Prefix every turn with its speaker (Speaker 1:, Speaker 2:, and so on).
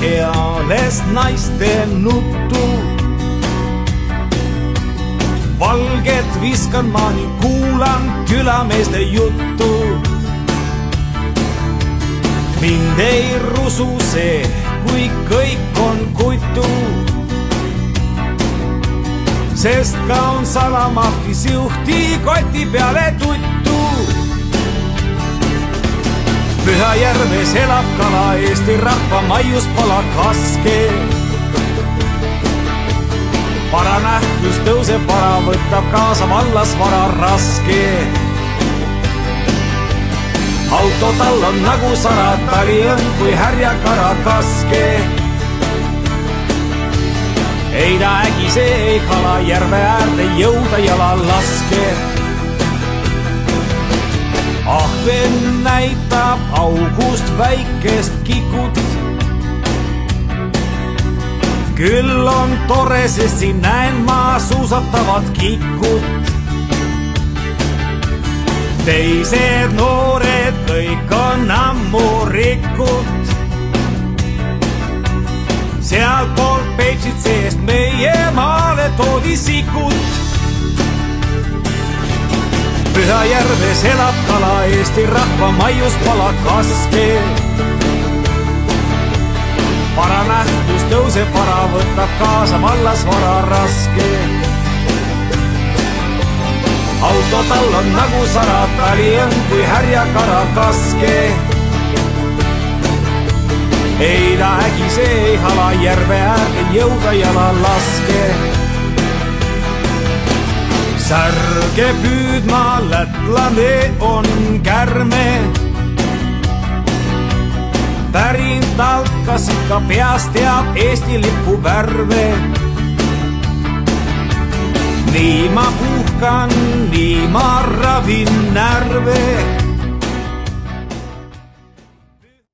Speaker 1: eales naiste nuttu. Valget viskan ma ning kuulan külameeste juttu. Mind ei rusu see, kui kõik on kutu. Sest ka on salamahtis juhti koti peale tuttu. Pühajärves elab kala, Eesti rahva maius pala kaske. Paranähtus tõuseb vara, võtab kaasa vallas vara raske. Auto tal on nagu sara, tali on kui härjakara kaske. Ei ta ägise, ei kala, järve äärde jõuda jala laske. Ahven näitab august väikest kikut. Küll on tore, sest siin näen ma suusatavad kikut. Teised noored kõik on ammu rikut. Sealt poolt Peipsit seest meie maale toodi sikut. Pühajärves elab kala, Eesti rahva maius pala kaske. Paranähtus tõuseb vara, võtab kaasa vallas vara raske. Auto tal on nagu sara, tali on kui härjakara kaske. Ei ta ägise, ei hala, järve äärde jõuda jala laske. Särge püüdma, lätlane on kärme. Pärin talt, kas ikka peast teab Eesti lipu värve. Nii ma puhkan, nii ma ravin närve.